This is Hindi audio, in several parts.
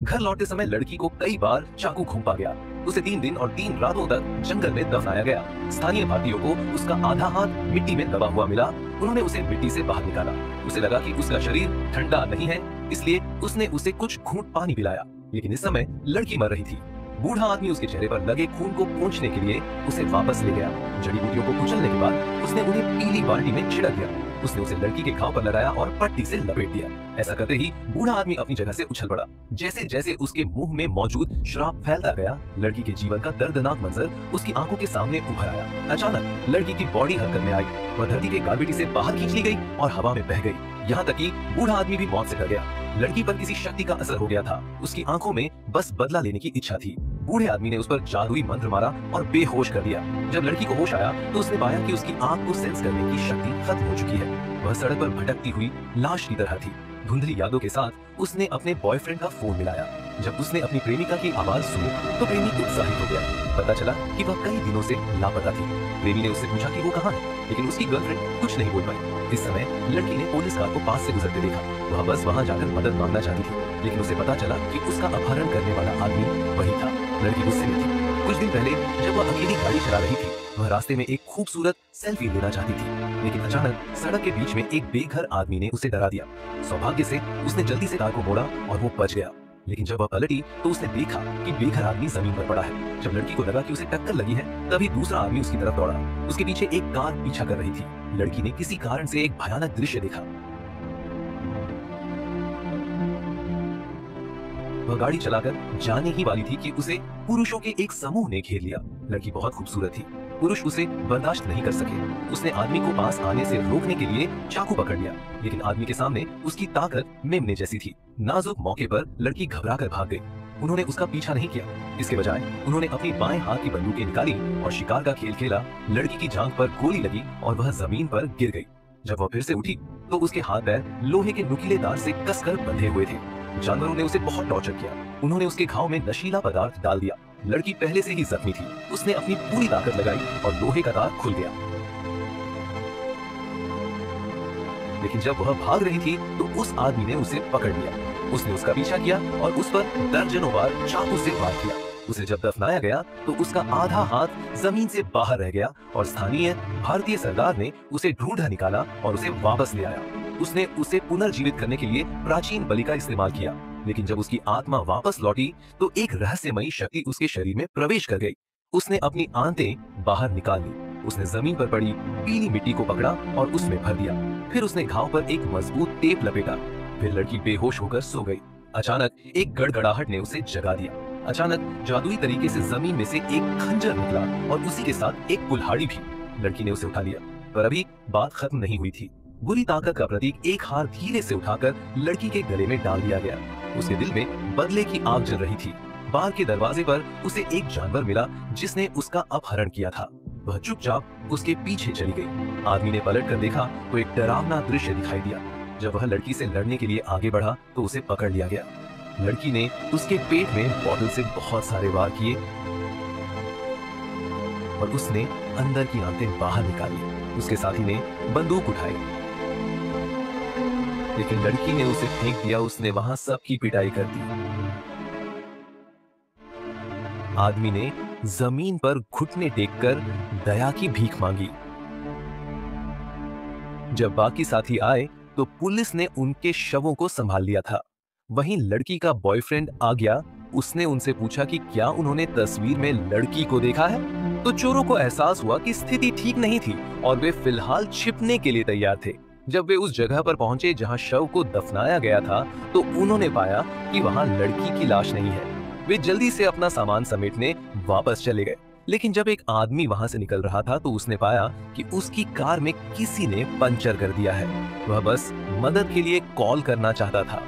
घर लौटते समय लड़की को कई बार चाकू घोंपा गया। उसे 3 दिन और 3 रातों तक जंगल में दफनाया गया। स्थानीय भारतीयों को उसका आधा हाथ मिट्टी में दबा हुआ मिला। उन्होंने उसे मिट्टी से बाहर निकाला। उसे लगा कि उसका शरीर ठंडा नहीं है, इसलिए उसने उसे कुछ घूंट पानी पिलाया, लेकिन इस समय लड़की मर रही थी। बूढ़ा आदमी उसके चेहरे पर लगे खून को पोंछने के लिए उसे वापस ले गया। जड़ी बूटियों को कुचलने के बाद उसने उन्हें पीली बाल्टी में छिड़क दिया। उसने उसे लड़की के घाव पर लगाया और पट्टी से लपेट दिया। ऐसा करते ही बूढ़ा आदमी अपनी जगह से उछल पड़ा। जैसे जैसे उसके मुंह में मौजूद श्राप फैलता गया, लड़की के जीवन का दर्दनाक मंजर उसकी आंखों के सामने उभर आया। अचानक लड़की की बॉडी हरकत में आई। वह धरती के गारबेटी से बाहर खींच ली गई और हवा में बह गई। यहाँ तक कि बूढ़ा आदमी भी मौत से डर गया। लड़की पर किसी शक्ति का असर हो गया था। उसकी आंखों में बस बदला लेने की इच्छा थी। बूढ़े आदमी ने उस पर जादुई मंत्र मारा और बेहोश कर दिया। जब लड़की को होश आया तो उसने पाया कि उसकी आंख को सेंस करने की शक्ति खत्म हो चुकी है। वह सड़क पर भटकती हुई लाश की तरह थी। धुंधली यादों के साथ उसने अपने बॉयफ्रेंड का फोन मिलाया। जब उसने अपनी प्रेमिका की आवाज सुनी तो प्रेमी उत्साहित हो गया। पता चला कि वह कई दिनों से लापता थी। प्रेमी ने उससे पूछा कि वो कहाँ है, लेकिन उसकी गर्लफ्रेंड कुछ नहीं बोल पाई। इस समय लड़की ने पुलिस कार को पास से गुजरते देखा। वह बस वहाँ जाकर मदद मांगना चाहती थी, लेकिन उसे पता चला कि उसका अपहरण करने वाला आदमी वही था। लड़की गुस्से में थी। कुछ दिन पहले जब वह अकेली गाड़ी चला रही थी, वह रास्ते में एक खूबसूरत सेल्फी लेना चाहती थी, लेकिन अचानक सड़क के बीच में एक बेघर आदमी ने उसे डरा दिया। सौभाग्य से उसने जल्दी से कार को मोड़ा और वो बच गया। लेकिन जब वह पलटी तो उसने देखा कि बेघर आदमी जमीन पर पड़ा है। जब लड़की को लगा कि उसे टक्कर लगी है, तभी दूसरा आदमी उसकी तरफ दौड़ा। उसके पीछे एक कार पीछा कर रही थी। लड़की ने किसी कारण से एक भयानक दृश्य देखा। वह गाड़ी चलाकर जाने ही वाली थी कि उसे पुरुषों के एक समूह ने घेर लिया। लड़की बहुत खूबसूरत थी। पुरुष उसे बर्दाश्त नहीं कर सके। उसने आदमी को पास आने से रोकने के लिए चाकू पकड़ लिया, लेकिन आदमी के सामने उसकी ताकत मेमने जैसी थी। नाजुक मौके पर लड़की घबराकर भाग गई। उन्होंने उसका पीछा नहीं किया। इसके बजाय उन्होंने अपनी बाएं हाथ की बंदूकें निकाली और शिकार का खेल खेला। लड़की की जांघ पर गोली लगी और वह जमीन पर गिर गई। जब वह फिर से उठी तो उसके हाथ पैर लोहे के नुकीले तार से कसकर बंधे हुए थे। जानवरों ने उसे बहुत टॉर्चर किया। उन्होंने उसके घाव में नशीला पदार्थ डाल दिया। लड़की पहले से ही जख्मी थी। उसने अपनी पूरी ताकत लगाई और लोहे का तार खुल गया। लेकिन जब वह भाग रही थी तो उस आदमी ने उसे पकड़ लिया। उसने उसका पीछा किया और उस पर दर्जनों बार चाकू से वार किया। उसे जब दफनाया गया तो उसका आधा हाथ जमीन से बाहर रह गया और स्थानीय भारतीय सरदार ने उसे ढूंढ निकाला और उसे वापस ले आया। उसने उसे पुनर्जीवित करने के लिए प्राचीन बलि का इस्तेमाल किया, लेकिन जब उसकी आत्मा वापस लौटी तो एक रहस्यमयी शक्ति उसके शरीर में प्रवेश कर गई। उसने अपनी आंतें बाहर निकाल ली। उसने जमीन पर पड़ी पीली मिट्टी को पकड़ा और उसमें भर दिया। फिर उसने घाव पर एक मजबूत टेप लपेटा। फिर लड़की बेहोश होकर सो गई। अचानक एक गड़गड़ाहट ने उसे जगा दिया। अचानक जादुई तरीके से जमीन में से एक खंजर निकला और उसी के साथ एक कुल्हाड़ी भी। लड़की ने उसे उठा लिया, पर अभी बात खत्म नहीं हुई थी। बुरी ताकत का प्रतीक एक हार धीरे से उठाकर लड़की के गले में डाल दिया गया। उसके दिल में बदले की आग जल रही थी। बार के दरवाजे पर उसे एक जानवर मिला जिसने उसका अपहरण किया था। वह चुपचाप उसके पीछे चली गई। आदमी ने पलट कर देखा तो एक डरावना दृश्य दिखाई दिया। जब वह लड़की से लड़ने के लिए आगे बढ़ा तो उसे पकड़ लिया गया। लड़की ने उसके पेट में बॉटल से बहुत सारे वार किए और उसने अंदर की आंतें बाहर निकाली। उसके साथी ने बंदूक उठाई, लेकिन लड़की ने उसे फेंक दिया। उसने वहां सबकी पिटाई कर दी। आदमी ने जमीन पर घुटने टेककर दया की भीख मांगी। जब बाकी साथी आए तो पुलिस ने उनके शवों को संभाल लिया था। वहीं लड़की का बॉयफ्रेंड आ गया। उसने उनसे पूछा कि क्या उन्होंने तस्वीर में लड़की को देखा है। तो चोरों को एहसास हुआ कि स्थिति ठीक नहीं थी और वे फिलहाल छिपने के लिए तैयार थे। जब वे उस जगह पर पहुंचे जहां शव को दफनाया गया था तो उन्होंने पाया कि वहां लड़की की लाश नहीं है। वे जल्दी से अपना सामान समेटने वापस चले गए। लेकिन जब एक आदमी वहां से निकल रहा था तो उसने पाया कि उसकी कार में किसी ने पंचर कर दिया है। वह बस मदद के लिए कॉल करना चाहता था।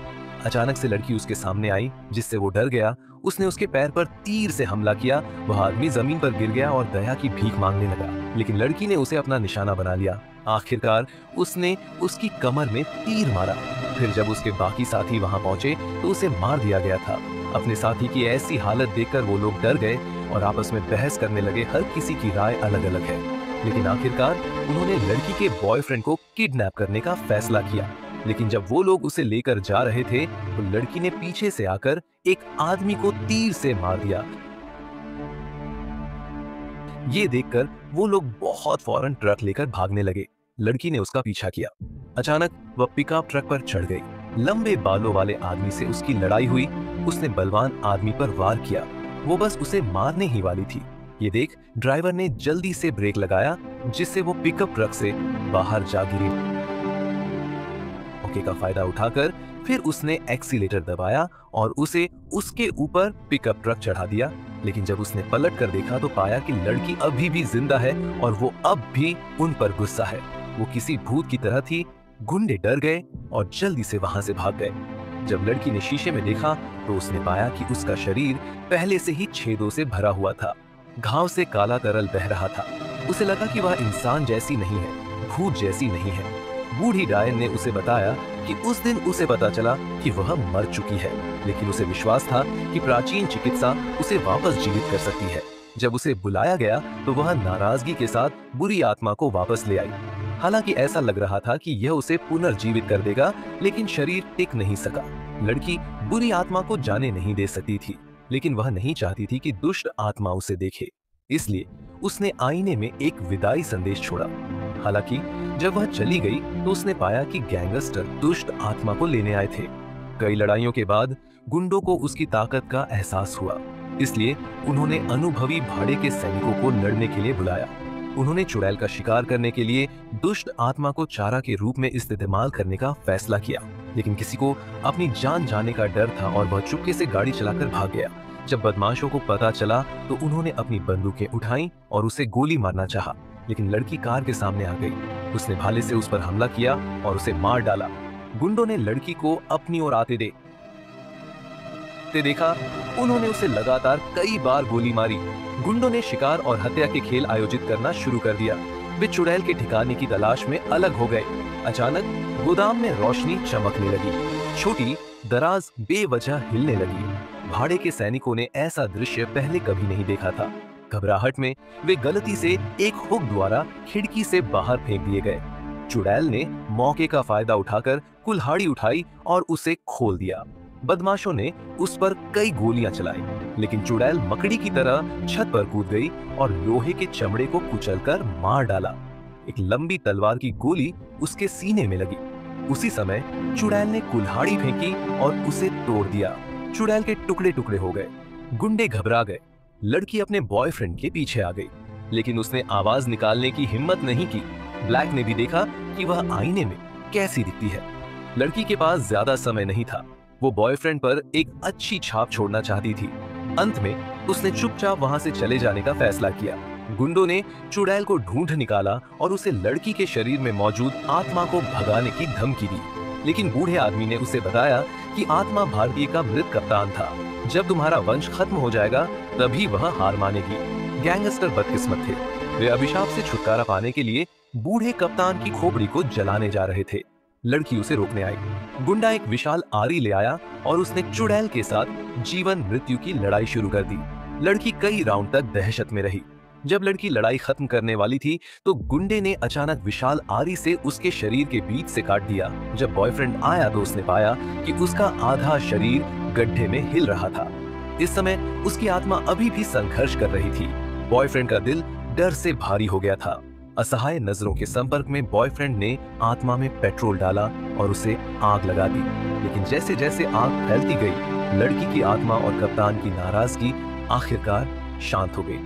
अचानक से लड़की उसके सामने आई, जिससे वो डर गया। उसने उसके पैर पर तीर से हमला किया। वह आदमी जमीन पर गिर गया और दया की भीख मांगने लगा, लेकिन लड़की ने उसे अपना निशाना बना लिया। आखिरकार उसने उसकी कमर में तीर मारा। फिर जब उसके बाकी साथी वहां पहुंचे तो उसे मार दिया गया था। अपने साथी की ऐसी हालत देखकर वो लोग डर गए और आपस में बहस करने लगे। हर किसी की राय अलग अलग है, लेकिन आखिरकार उन्होंने लड़की के बॉयफ्रेंड को किडनैप करने का फैसला किया। लेकिन जब वो लोग उसे लेकर जा रहे थे तो लड़की ने पीछे से आकर एक आदमी को तीर से मार दिया। ये देखकर वो लोग बहुत फौरन ट्रक लेकर भागने लगे। लड़की ने उसका पीछा किया। अचानक वह पिकअप ट्रक पर चढ़ गई। लंबे बालों वाले आदमी से उसकी लड़ाई हुई। उसने बलवान आदमी पर वार किया। वो बस उसे मारने ही वाली थी। ये देख ड्राइवर ने जल्दी से ब्रेक लगाया, जिससे वो पिकअप ट्रक से बाहर जा गिरी। मौके का फायदा उठाकर फिर उसने एक्सीलेटर दबाया और उसे उसके ऊपर पिकअप ट्रक चढ़ा दिया। लेकिन जब उसने पलट कर देखा तो पाया कि लड़की अभी भी जिंदा है और वो अब भी उन पर गुस्सा है। वो किसी भूत की तरह थी। गुंडे डर गए और जल्दी से वहां से भाग गए। जब लड़की ने शीशे में देखा तो उसने पाया कि उसका शरीर पहले से ही छेदों से भरा हुआ था। घाव से काला तरल बह रहा था। उसे लगा कि वह इंसान जैसी नहीं है, भूत जैसी नहीं है। बूढ़ी डायन ने उसे बताया कि उस दिन उसे पता चला कि वह मर चुकी है, लेकिन उसे विश्वास था कि प्राचीन चिकित्सा उसे वापस जीवित कर सकती है। जब उसे बुलाया गया तो वह नाराजगी के साथ बुरी आत्मा को वापस ले आई। हालांकि ऐसा लग रहा था कि यह उसे पुनर्जीवित कर देगा, लेकिन शरीर टिक नहीं सका। लड़की बुरी आत्मा को जाने नहीं दे सकती थी, लेकिन वह नहीं चाहती थी कि दुष्ट आत्मा उसे देखे। इसलिए उसने आईने में एक विदाई संदेश छोड़ा। हालांकि जब वह चली गई तो उसने पाया कि गैंगस्टर दुष्ट आत्मा को लेने आए थे। कई लड़ाइयों के बाद गुंडों को उसकी ताकत का एहसास हुआ, इसलिए उन्होंने अनुभवी भाड़े के सैनिकों को लड़ने के लिए बुलाया। उन्होंने चुड़ैल का शिकार करने के लिए दुष्ट आत्मा को चारा के रूप में इस्तेमाल करने का फैसला किया, लेकिन किसी को अपनी जान जाने का डर था और वह चुपके से गाड़ी चलाकर भाग गया। जब बदमाशों को पता चला तो उन्होंने अपनी बंदूकें उठाई और उसे गोली मारना चाहा, लेकिन लड़की कार के सामने आ गई। उसने भाले से उस पर हमला किया और उसे मार डाला। गुंडों ने लड़की को अपनी ओर आते देखा। उन्होंने उसे लगातार कई बार गोली मारी। गुंडों ने शिकार और हत्या के खेल आयोजित करना शुरू कर दिया। वे चुड़ैल के ठिकाने की तलाश में अलग हो गए। अचानक गोदाम में रोशनी चमकने लगी। छोटी दराज बेवजह हिलने लगी। भाड़े के सैनिकों ने ऐसा दृश्य पहले कभी नहीं देखा था। घबराहट में वे गलती से एक हुक द्वारा खिड़की से बाहर फेंक दिए गए। चुड़ैल ने मौके का फायदा उठाकर कुल्हाड़ी उठाई और उसे खोल दिया। बदमाशों ने उस पर कई गोलियां चलाई, लेकिन चुड़ैल मकड़ी की तरह छत पर कूद गई और लोहे के चमड़े को कुचलकर मार डाला। एक लंबी तलवार की गोली उसके सीने में लगी। उसी समय चुड़ैल ने कुल्हाड़ी फेंकी और उसे तोड़ दिया। चुड़ैल के टुकड़े टुकड़े हो गए। गुंडे घबरा गए। लड़की अपने बॉयफ्रेंड के पीछे आ गई, लेकिन उसने आवाज निकालने की हिम्मत नहीं की। ब्लैक ने भी देखा कि वह आईने में कैसी दिखती है। लड़की के पास ज्यादा समय नहीं था। वो बॉयफ्रेंड पर एक अच्छी छाप छोड़ना चाहती थी। अंत में उसने चुपचाप वहां से चले जाने का फैसला किया। गुंडों ने चुड़ैल को ढूंढ निकाला और उसे लड़की के शरीर में मौजूद आत्मा को भगाने की धमकी दी, लेकिन बूढ़े आदमी ने उसे बताया कि आत्मा भारतीय का मृत कप्तान था। जब तुम्हारा वंश खत्म हो जाएगा तभी वह हार मानेगी। गैंगस्टर बदकिस्मत थे। वे अभिशाप से छुटकारा पाने के लिए बूढ़े कप्तान की खोपड़ी को जलाने जा रहे थे। लड़की उसे रोकने आई। गुंडा एक विशाल आरी ले आया और उसने चुड़ैल के साथ जीवन मृत्यु की लड़ाई शुरू कर दी। लड़की कई राउंड तक दहशत में रही। जब लड़की लड़ाई खत्म करने वाली थी तो गुंडे ने अचानक विशाल आरी से उसके शरीर के बीच से काट दिया। जब बॉयफ्रेंड आया तो उसने पाया कि उसका आधा शरीर गड्ढे में हिल रहा था। इस समय उसकी आत्मा अभी भी संघर्ष कर रही थी। बॉयफ्रेंड का दिल डर से भारी हो गया था। असहाय नजरों के संपर्क में बॉयफ्रेंड ने आत्मा में पेट्रोल डाला और उसे आग लगा दी, लेकिन जैसे जैसे आग फैलती गई, लड़की की आत्मा और कप्तान की नाराजगी आखिरकार शांत हो गई।